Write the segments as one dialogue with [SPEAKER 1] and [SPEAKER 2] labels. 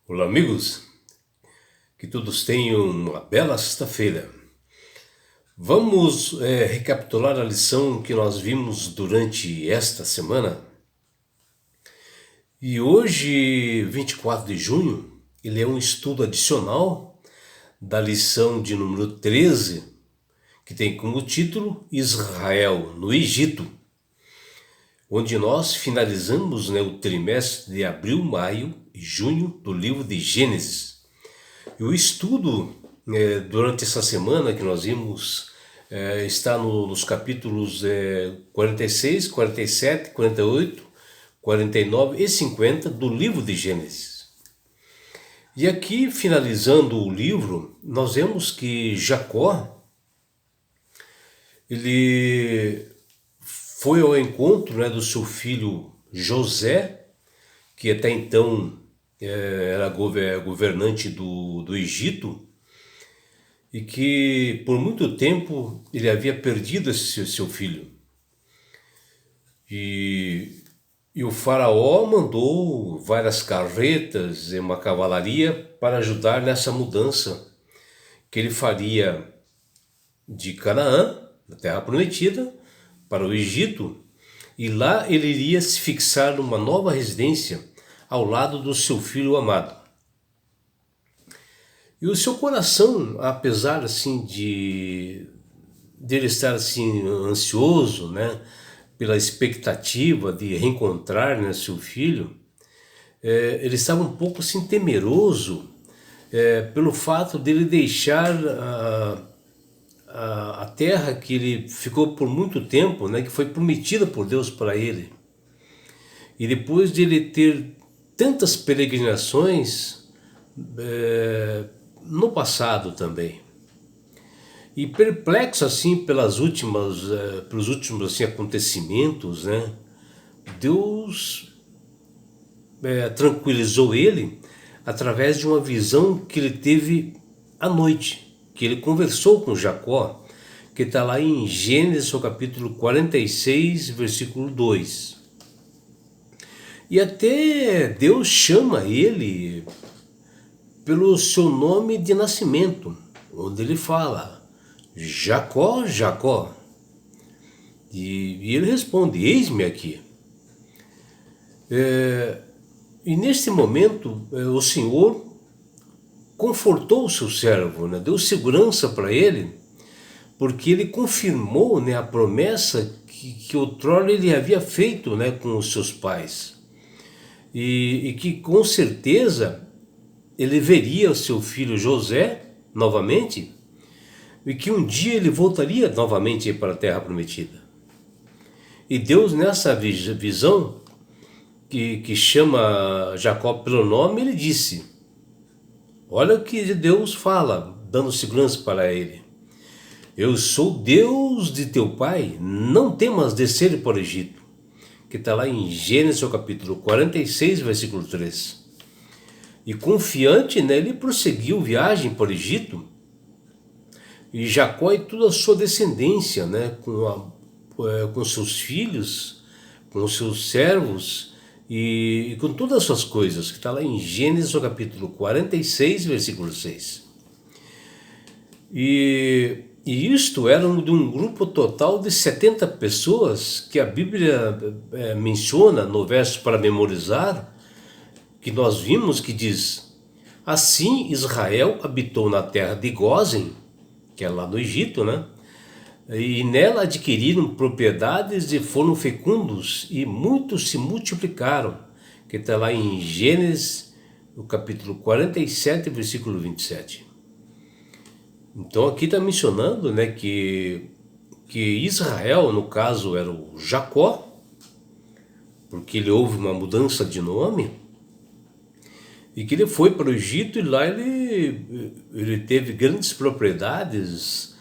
[SPEAKER 1] Olá, amigos, que todos tenham uma bela sexta-feira. Vamos recapitular a lição que nós vimos durante esta semana. E hoje, 24 de junho, ele é um estudo adicional da lição de número 13, que tem como título Israel no Egito, onde nós finalizamos o trimestre de abril, maio e junho do livro de Gênesis. E o estudo durante essa semana que nós vimos está nos capítulos 46, 47, 48, 49 e 50 do livro de Gênesis. E aqui, finalizando o livro, nós vemos que Jacó, ele foi ao encontro do seu filho José, que até então era governante do Egito, e que por muito tempo ele havia perdido esse seu filho. E o faraó mandou várias carretas e uma cavalaria para ajudar nessa mudança que ele faria de Canaã, da terra prometida, para o Egito, e lá ele iria se fixar numa nova residência ao lado do seu filho amado. E o seu coração, apesar assim de ele estar assim ansioso, pela expectativa de reencontrar seu filho, ele estava um pouco assim temeroso pelo fato dele deixar a terra que ele ficou por muito tempo, que foi prometida por Deus para ele. E depois de ele ter tantas peregrinações no passado também, e perplexo assim pelos últimos assim, acontecimentos, Deus tranquilizou ele através de uma visão que ele teve à noite, que ele conversou com Jacó, que está lá em Gênesis, o capítulo 46, versículo 2. E até Deus chama ele pelo seu nome de nascimento, onde ele fala, Jacó, Jacó. E ele responde, eis-me aqui. E neste momento, o Senhor confortou o seu servo, deu segurança para ele, porque ele confirmou a promessa que outrora ele havia feito com os seus pais. E que com certeza ele veria o seu filho José novamente, e que um dia ele voltaria novamente para a terra prometida. E Deus, nessa visão que chama Jacó pelo nome, ele disse, olha o que Deus fala, dando segurança para ele. Eu sou Deus de teu pai, não temas descer para o Egito. Que está lá em Gênesis, capítulo 46, versículo 3. E confiante, ele prosseguiu viagem para o Egito, e Jacó e toda a sua descendência, com seus filhos, com seus servos e com todas as suas coisas, que está lá em Gênesis, capítulo 46, versículo 6. E isto era de um grupo total de 70 pessoas, que a Bíblia menciona no verso para memorizar, que nós vimos que diz, assim Israel habitou na terra de Gósen, que é lá no Egito, e nela adquiriram propriedades e foram fecundos, e muitos se multiplicaram, que está lá em Gênesis, no capítulo 47, versículo 27. Então aqui está mencionando que Israel, no caso, era o Jacó, porque ele houve uma mudança de nome, e que ele foi para o Egito, e lá ele teve grandes propriedades.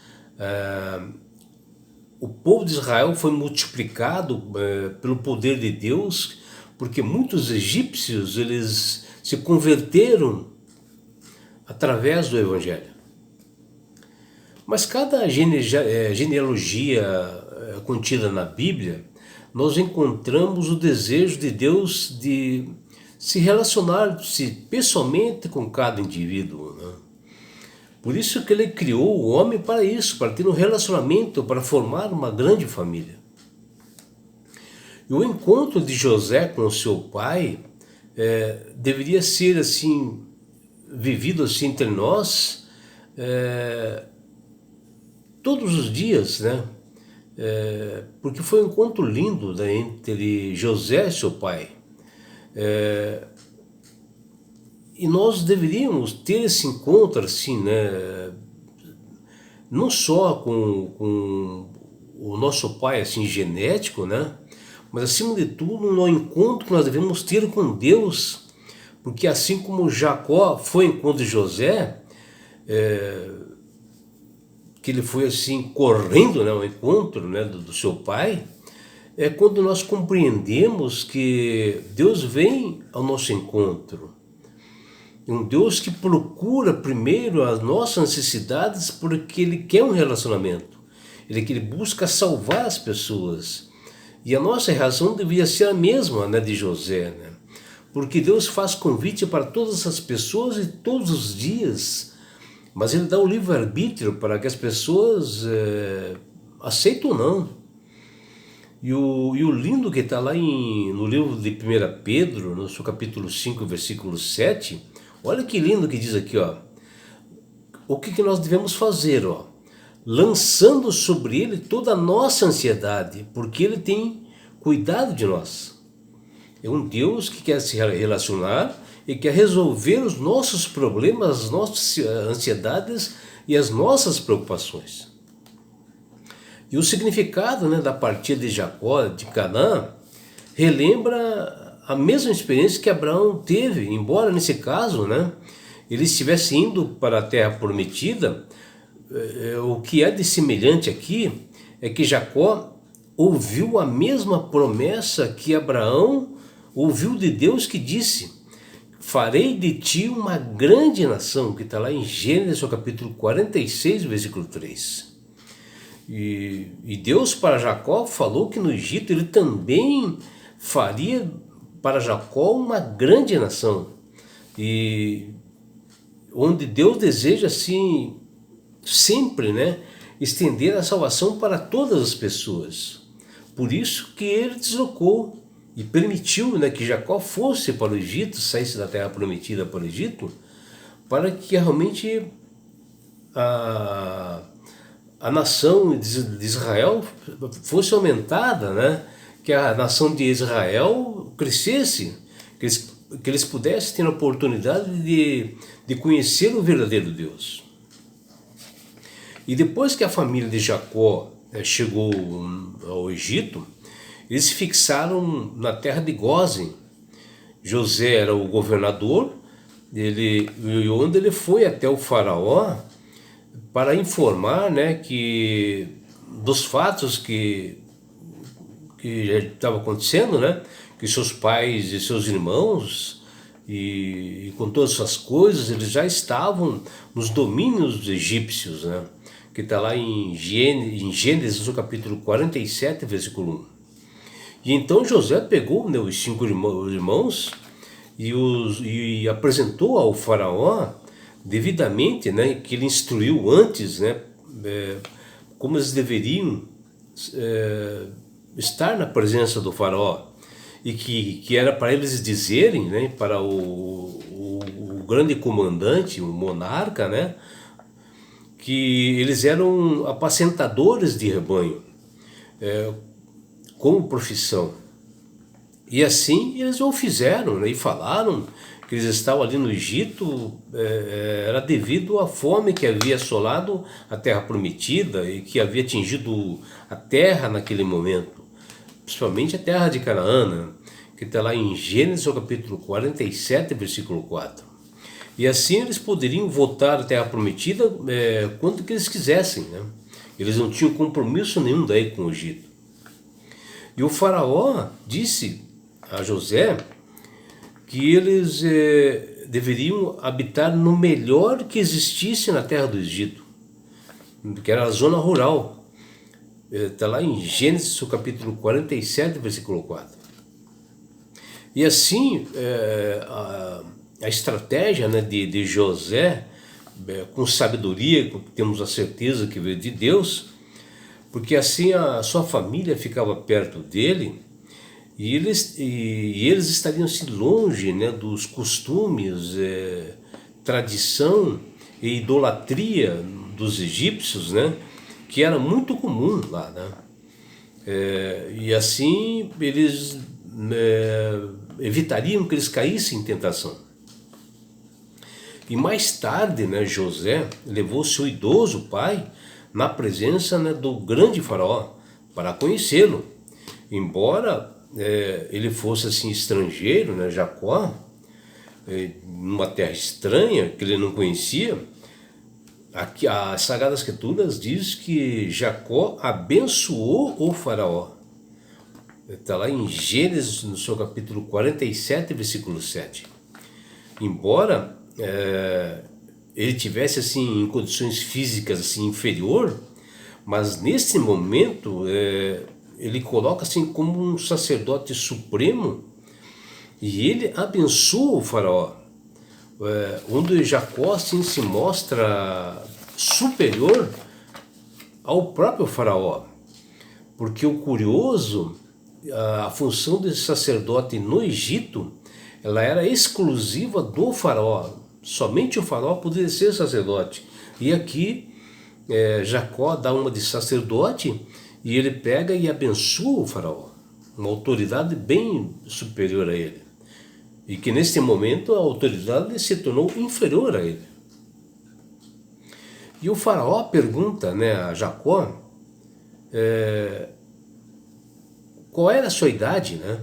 [SPEAKER 1] O povo de Israel foi multiplicado pelo poder de Deus, porque muitos egípcios eles se converteram através do Evangelho. Mas cada genealogia contida na Bíblia, nós encontramos o desejo de Deus de se relacionar-se pessoalmente com cada indivíduo, né? Por isso que ele criou o homem para isso, para ter um relacionamento, para formar uma grande família. E o encontro de José com o seu pai deveria ser assim, vivido assim entre nós todos os dias, né? Porque foi um encontro lindo, né, entre José e seu pai. E nós deveríamos ter esse encontro assim, né? Não só com o nosso pai assim genético, né? Mas acima de tudo no encontro que nós devemos ter com Deus, porque assim como Jacó foi ao encontro de José, que ele foi assim correndo, né, ao encontro, né, do seu pai, é quando nós compreendemos que Deus vem ao nosso encontro. Um Deus que procura primeiro as nossas necessidades porque Ele quer um relacionamento. Ele busca salvar as pessoas. E a nossa reação devia ser a mesma, né, de José, né? Porque Deus faz convite para todas as pessoas e todos os dias. Mas Ele dá o livre-arbítrio para que as pessoas aceitem ou não. E o lindo que está lá no livro de 1 Pedro, no seu capítulo 5, versículo 7, olha que lindo que diz aqui, ó. O que nós devemos fazer, ó? Lançando sobre Ele toda a nossa ansiedade, porque Ele tem cuidado de nós. É um Deus que quer se relacionar e quer resolver os nossos problemas, as nossas ansiedades e as nossas preocupações. E o significado, né, da partida de Jacó de Canaã relembra a mesma experiência que Abraão teve, embora nesse caso, né, ele estivesse indo para a terra prometida. O que é de semelhante aqui é que Jacó ouviu a mesma promessa que Abraão ouviu de Deus, que disse: farei de ti uma grande nação, que está lá em Gênesis, capítulo 46, versículo 3. E Deus para Jacó falou que no Egito Ele também faria para Jacó uma grande nação. E onde Deus deseja assim, sempre, né, estender a salvação para todas as pessoas. Por isso que Ele deslocou e permitiu, né, que Jacó fosse para o Egito, saísse da terra prometida para o Egito, para que realmente a nação de Israel fosse aumentada, né? Que a nação de Israel crescesse, que eles pudessem ter a oportunidade de conhecer o verdadeiro Deus. E depois que a família de Jacó chegou ao Egito, eles se fixaram na terra de Gósen. José era o governador, onde ele foi até o faraó para informar, né, que dos fatos que já estava acontecendo, né, que seus pais e seus irmãos e com todas as suas coisas eles já estavam nos domínios egípcios, né, que está lá em Gênesis, no capítulo 47, versículo 1. E então José pegou, né, os 5 irmãos e apresentou ao faraó devidamente, né, que ele instruiu antes, né, como eles deveriam estar na presença do faraó, e que era para eles dizerem, né, para o grande comandante, o monarca, né, que eles eram apacentadores de rebanho, como profissão. E assim eles o fizeram, né, e falaram que eles estavam ali no Egito, era devido à fome que havia assolado a terra prometida e que havia atingido a terra naquele momento, principalmente a terra de Canaã, né, que está lá em Gênesis, capítulo 47, versículo 4. E assim eles poderiam voltar à terra prometida quando que eles quisessem, né? Eles não tinham compromisso nenhum daí com o Egito. E o faraó disse a José que eles deveriam habitar no melhor que existisse na terra do Egito, que era a zona rural. Está lá em Gênesis, capítulo 47, versículo 4. E assim, a estratégia, né, de José, com sabedoria, temos a certeza que veio de Deus, porque assim a sua família ficava perto dele e eles estariam-se longe, né, dos costumes, tradição e idolatria dos egípcios, né, que era muito comum lá, né? E assim eles evitariam que eles caíssem em tentação. E mais tarde, né, José levou seu idoso pai na presença, né, do grande faraó para conhecê-lo. Embora ele fosse assim estrangeiro, né, Jacó, numa terra estranha que ele não conhecia, aqui as Sagradas Escrituras diz que Jacó abençoou o faraó. Está lá em Gênesis, no seu capítulo 47, versículo 7. Embora ele tivesse assim em condições físicas assim inferior, mas nesse momento ele coloca assim como um sacerdote supremo e ele abençoa o faraó, onde Jacó assim se mostra superior ao próprio faraó, porque o curioso, a função de sacerdote no Egito, ela era exclusiva do faraó. Somente o faraó poderia ser sacerdote. E aqui Jacó dá uma de sacerdote e ele pega e abençoa o faraó, uma autoridade bem superior a ele. E que neste momento a autoridade se tornou inferior a ele. E o faraó pergunta, né, a Jacó qual era a sua idade, né?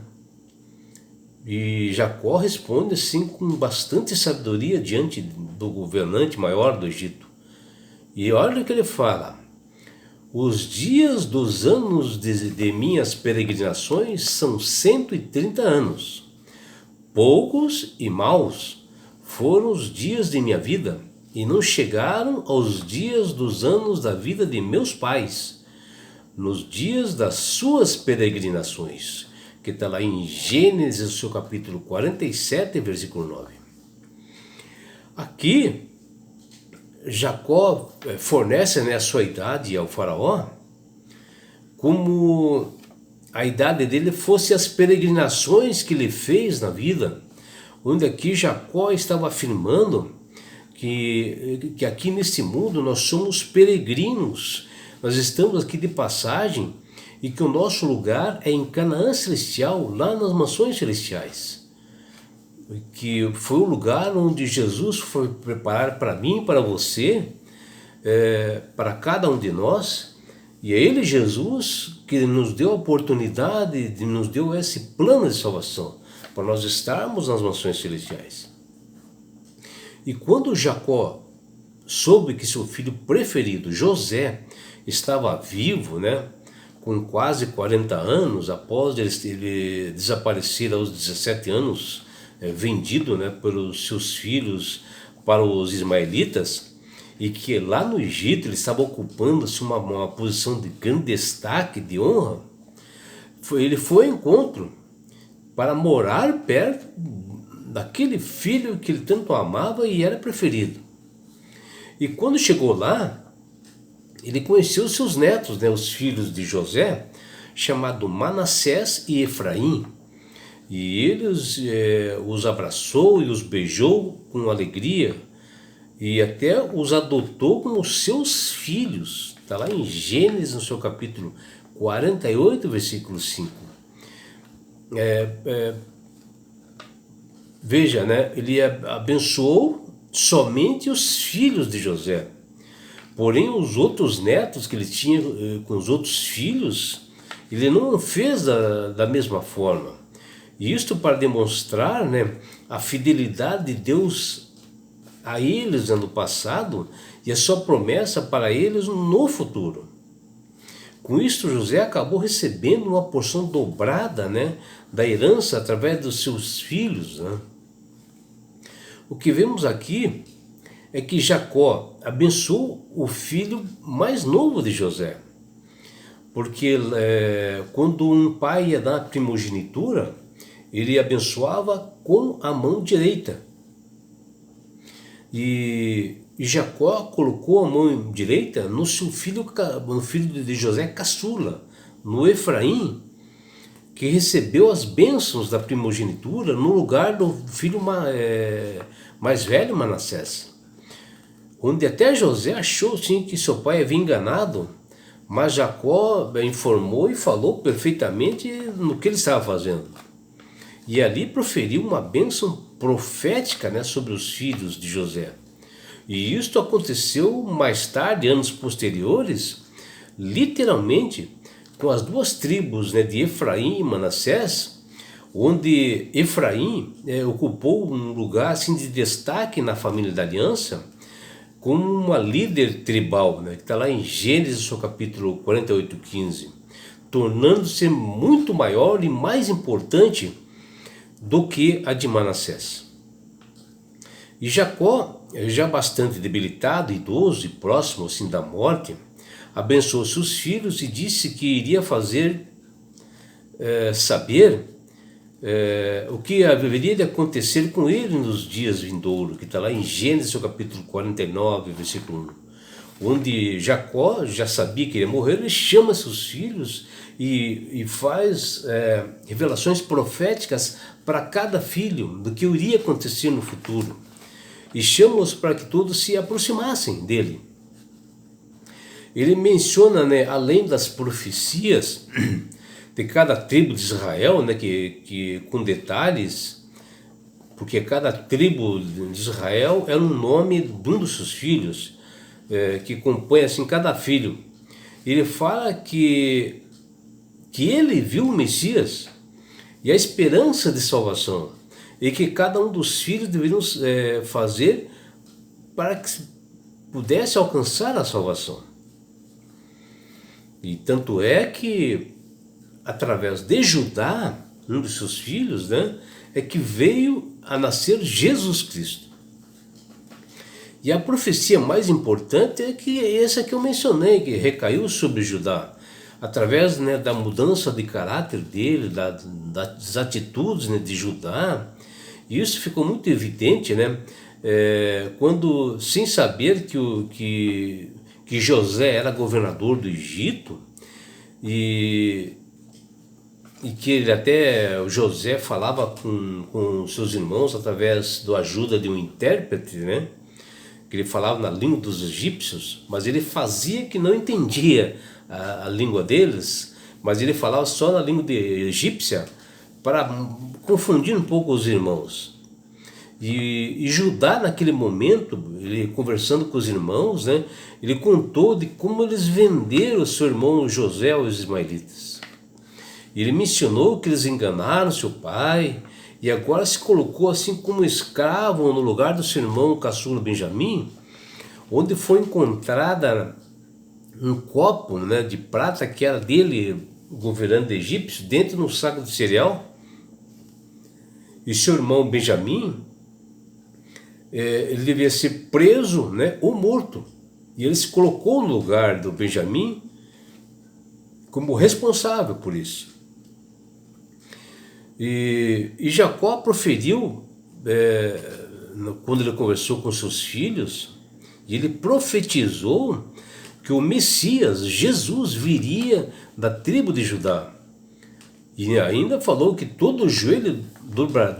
[SPEAKER 1] E Jacó responde assim com bastante sabedoria diante do governante maior do Egito. E olha o que ele fala: os dias dos anos de minhas peregrinações são 130 anos. Poucos e maus foram os dias de minha vida, e não chegaram aos dias dos anos da vida de meus pais, nos dias das suas peregrinações, que está lá em Gênesis, seu capítulo 47, versículo 9. Aqui, Jacó fornece, né, a sua idade ao faraó, como a idade dele fosse as peregrinações que ele fez na vida, onde aqui Jacó estava afirmando que aqui neste mundo nós somos peregrinos, nós estamos aqui de passagem e que o nosso lugar é em Canaã celestial, lá nas mansões celestiais, que foi o lugar onde Jesus foi preparar para mim e para você, para cada um de nós. E é Ele, Jesus, que nos deu a oportunidade, nos deu esse plano de salvação, para nós estarmos nas mansões celestiais. E quando Jacó soube que seu filho preferido, José, estava vivo, né, com quase 40 anos, após ele desaparecer aos 17 anos, vendido, né, pelos seus filhos para os ismaelitas, e que lá no Egito ele estava ocupando-se uma posição de grande destaque, de honra, ele foi ao encontro para morar perto daquele filho que ele tanto amava e era preferido. E quando chegou lá, ele conheceu seus netos, né, os filhos de José, chamado Manassés e Efraim. E ele os abraçou e os beijou com alegria e até os adotou como seus filhos. Está lá em Gênesis, no seu capítulo 48, versículo 5. Veja, né? Ele abençoou somente os filhos de José. Porém, os outros netos que ele tinha com os outros filhos, ele não fez da mesma forma. E isto para demonstrar, né, a fidelidade de Deus a eles no passado e a sua promessa para eles no futuro. Com isto, José acabou recebendo uma porção dobrada, né, da herança através dos seus filhos, né? O que vemos aqui é que Jacó abençoou o filho mais novo de José, porque quando um pai ia dar a primogenitura, ele abençoava com a mão direita. E Jacó colocou a mão direita no seu filho, no filho de José caçula, no Efraim, que recebeu as bênçãos da primogenitura no lugar do filho mais velho, Manassés. Onde até José achou sim que seu pai havia enganado, mas Jacó informou e falou perfeitamente no que ele estava fazendo. E ali proferiu uma bênção profética, né, sobre os filhos de José. E isto aconteceu mais tarde, anos posteriores, literalmente com as duas tribos, né, de Efraim e Manassés, onde Efraim ocupou um lugar assim, de destaque na família da aliança, como uma líder tribal, né, que está lá em Gênesis, no capítulo 48:15, tornando-se muito maior e mais importante do que a de Manassés. E Jacó, já bastante debilitado, idoso e próximo assim da morte, abençoou seus filhos e disse que iria fazer saber o que haveria de acontecer com ele nos dias vindouros, que está lá em Gênesis, capítulo 49, versículo 1, onde Jacó já sabia que iria morrer, ele chama seus filhos e faz revelações proféticas para cada filho do que iria acontecer no futuro, e chama-os para que todos se aproximassem dele. Ele menciona, né, além das profecias de cada tribo de Israel, né, que com detalhes, porque cada tribo de Israel era um nome de um dos seus filhos, que compõe assim cada filho. Ele fala que ele viu o Messias e a esperança de salvação, e que cada um dos filhos deveriam fazer para que pudesse alcançar a salvação. E tanto é que, através de Judá, um dos seus filhos, né, é que veio a nascer Jesus Cristo. E a profecia mais importante é essa que eu mencionei, que recaiu sobre Judá, através, né, da mudança de caráter dele, das atitudes, né, de Judá. E isso ficou muito evidente, né, quando, sem saber que José era governador do Egito, e que ele até, José, falava com seus irmãos através da ajuda de um intérprete, né? Que ele falava na língua dos egípcios, mas ele fazia que não entendia a língua deles, mas ele falava só na língua egípcia para confundir um pouco os irmãos. E Judá, naquele momento, ele conversando com os irmãos, né, ele contou de como eles venderam o seu irmão José aos ismaelitas. Ele mencionou que eles enganaram seu pai e agora se colocou assim como escravo no lugar do seu irmão caçula Benjamim, onde foi encontrada um copo, né, de prata que era dele, governante egípcio, dentro de um saco de cereal. E seu irmão Benjamim, ele devia ser preso, né, ou morto. E ele se colocou no lugar do Benjamim como responsável por isso. E Jacó proferiu, quando ele conversou com seus filhos, e ele profetizou que o Messias, Jesus, viria da tribo de Judá. E ainda falou que todo o joelho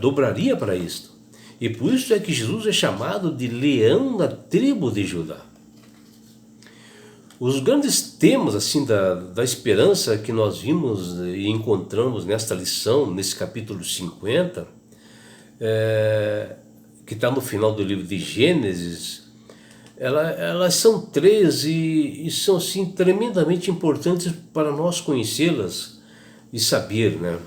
[SPEAKER 1] dobraria para isto. E por isso é que Jesus é chamado de leão da tribo de Judá. Os grandes temas assim da esperança que nós vimos e encontramos nesta lição, nesse capítulo 50, que está no final do livro de Gênesis, elas são três e são assim tremendamente importantes para nós conhecê-las e saber, né?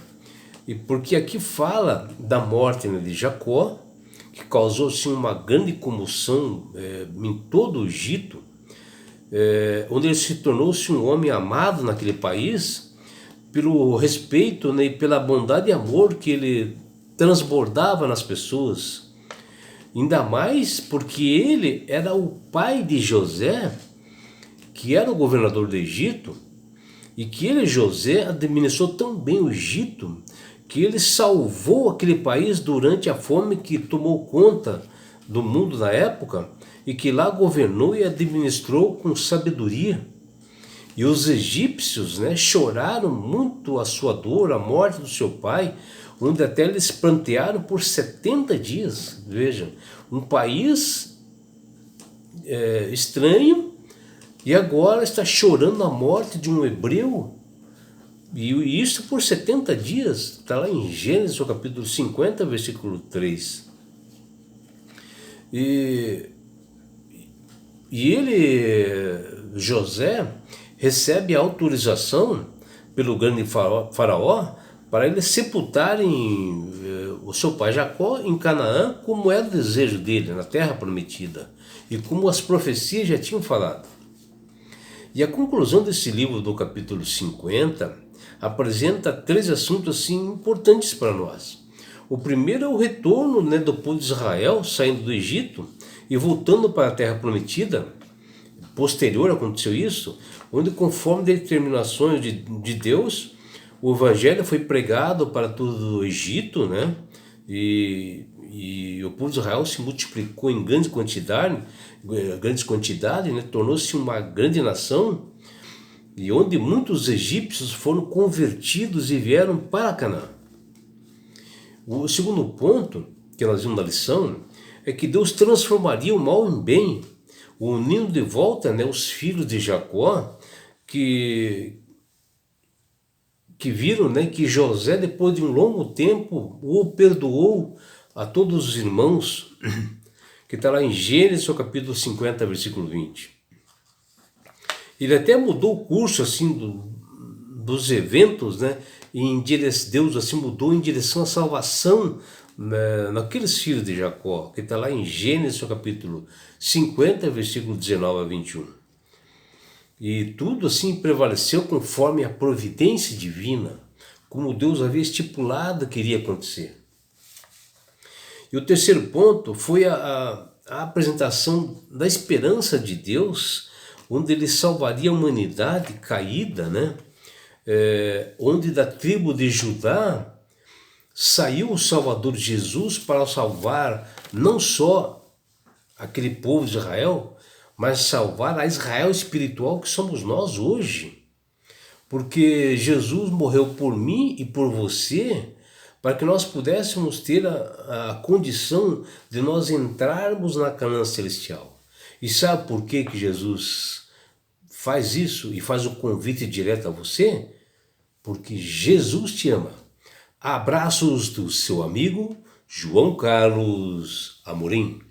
[SPEAKER 1] E porque aqui fala da morte, né, de Jacó, que causou assim uma grande comoção em todo o Egito, onde ele se tornou-se um homem amado naquele país pelo respeito, né, e pela bondade e amor que ele transbordava nas pessoas. Ainda mais porque ele era o pai de José, que era o governador do Egito, e que ele, José, administrou tão bem o Egito que ele salvou aquele país durante a fome que tomou conta do mundo na época e que lá governou e administrou com sabedoria. E os egípcios, né, choraram muito a sua dor, a morte do seu pai, onde até eles prantearam por 70 dias. Vejam, um país estranho e agora está chorando a morte de um hebreu. E isso por 70 dias, está lá em Gênesis, capítulo 50, versículo 3. E ele, José, recebe a autorização pelo grande faraó para eles sepultarem o seu pai Jacó em Canaã, como era o desejo dele, na terra prometida, e como as profecias já tinham falado. E a conclusão desse livro, do capítulo 50, apresenta 3 assuntos assim importantes para nós. O primeiro é o retorno, né, do povo de Israel saindo do Egito e voltando para a terra prometida. Posterior aconteceu isso, onde, conforme determinações de Deus, o evangelho foi pregado para todo o Egito, né? E o povo de Israel se multiplicou em grandes quantidades, né? Tornou-se uma grande nação, e onde muitos egípcios foram convertidos e vieram para Canaã. O segundo ponto que nós vimos na lição é que Deus transformaria o mal em bem, unindo de volta, né, os filhos de Jacó, que viram, né, que José, depois de um longo tempo, o perdoou a todos os irmãos, que está lá em Gênesis, capítulo 50, versículo 20. Ele até mudou o curso assim dos eventos, né? Deus assim mudou em direção à salvação, né, naqueles filhos de Jacó, que está lá em Gênesis, capítulo 50, versículo 19 a 21. E tudo assim prevaleceu conforme a providência divina, como Deus havia estipulado que iria acontecer. E o terceiro ponto foi a apresentação da esperança de Deus, onde ele salvaria a humanidade caída, né? Onde da tribo de Judá saiu o Salvador Jesus para salvar não só aquele povo de Israel, mas salvar a Israel espiritual que somos nós hoje. Porque Jesus morreu por mim e por você, para que nós pudéssemos ter a condição de nós entrarmos na Canaã celestial. E sabe por que Jesus faz isso e faz o convite direto a você? Porque Jesus te ama. Abraços do seu amigo João Carlos Amorim.